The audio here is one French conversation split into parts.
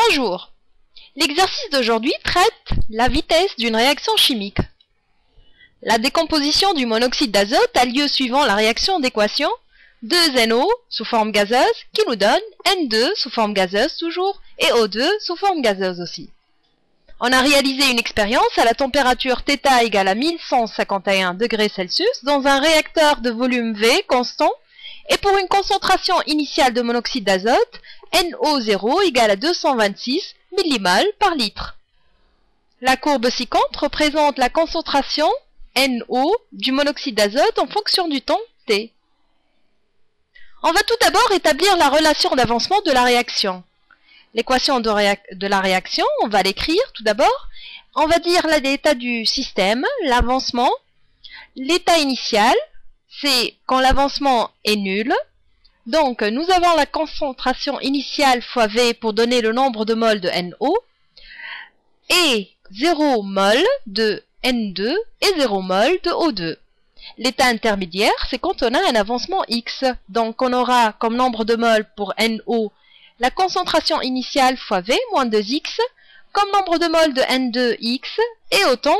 Bonjour. L'exercice d'aujourd'hui traite la vitesse d'une réaction chimique. La décomposition du monoxyde d'azote a lieu suivant la réaction d'équation 2NO sous forme gazeuse qui nous donne N2 sous forme gazeuse toujours et O2 sous forme gazeuse aussi. On a réalisé une expérience à la température θ égale à 1151 degrés Celsius dans un réacteur de volume V constant et pour une concentration initiale de monoxyde d'azote NO0 égale à 226 millimoles par litre. La courbe ci-contre représente la concentration NO du monoxyde d'azote en fonction du temps T. On va tout d'abord établir la relation d'avancement de la réaction. L'équation de la réaction, on va l'écrire tout d'abord. On va dire l'état du système, l'avancement. L'état initial, c'est quand l'avancement est nul. Donc, nous avons la concentration initiale fois V pour donner le nombre de moles de NO. Et 0 mol de N2 et 0 mol de O2. L'état intermédiaire, c'est quand on a un avancement X. Donc, on aura comme nombre de moles pour NO la concentration initiale fois V moins 2X, comme nombre de moles de N2 X, et autant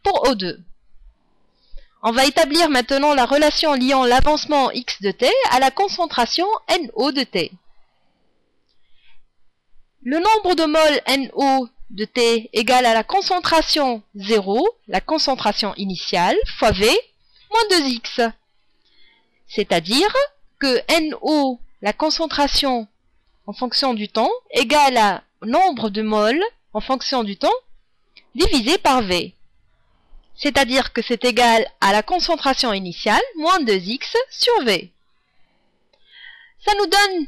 pour O2. On va établir maintenant la relation liant l'avancement X de T à la concentration NO de T. Le nombre de moles NO de T égale à la concentration 0, la concentration initiale, fois V, moins 2X. C'est-à-dire que NO, la concentration en fonction du temps, égale à nombre de moles en fonction du temps, divisé par V. C'est-à-dire que c'est égal à la concentration initiale, moins 2X sur V. Ça nous donne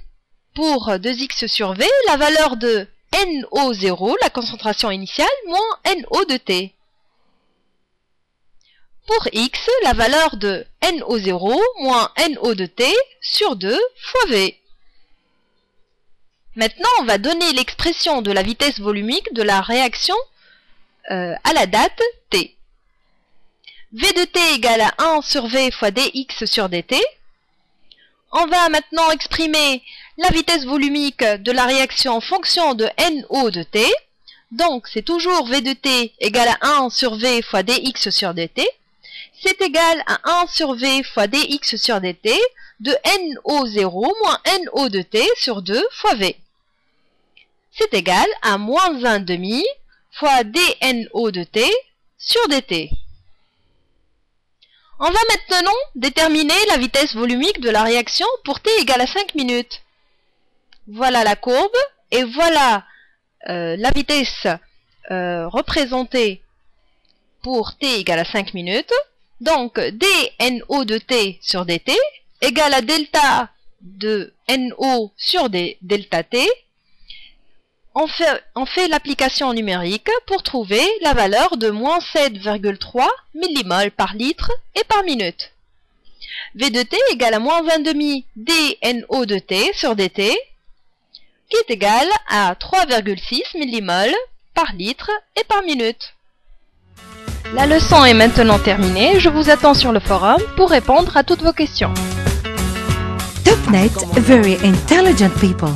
pour 2X sur V la valeur de NO0, la concentration initiale, moins NO de T. Pour X, la valeur de NO0 moins NO de T sur 2 fois V. Maintenant, on va donner l'expression de la vitesse volumique de la réaction à la date T. V de T égale à 1 sur V fois dx sur dt. On va maintenant exprimer la vitesse volumique de la réaction en fonction de NO de T. Donc, c'est toujours V de T égale à 1 sur V fois dx sur dt. C'est égal à 1 sur V fois dx sur dt de NO0 moins NO de T sur 2 fois V. C'est égal à moins 1,5 fois dNO de T sur dt. On va maintenant déterminer la vitesse volumique de la réaction pour T égale à 5 minutes. Voilà la courbe et voilà la vitesse représentée pour T égale à 5 minutes. Donc, dNO de T sur dt égale à delta de NO sur delta T. On fait l'application numérique pour trouver la valeur de moins 7,3 millimoles par litre et par minute. V de T égale à moins 1,5 dNO de T sur dt, qui est égal à 3,6 millimoles par litre et par minute. La leçon est maintenant terminée. Je vous attends sur le forum pour répondre à toutes vos questions. Topnet, very intelligent people.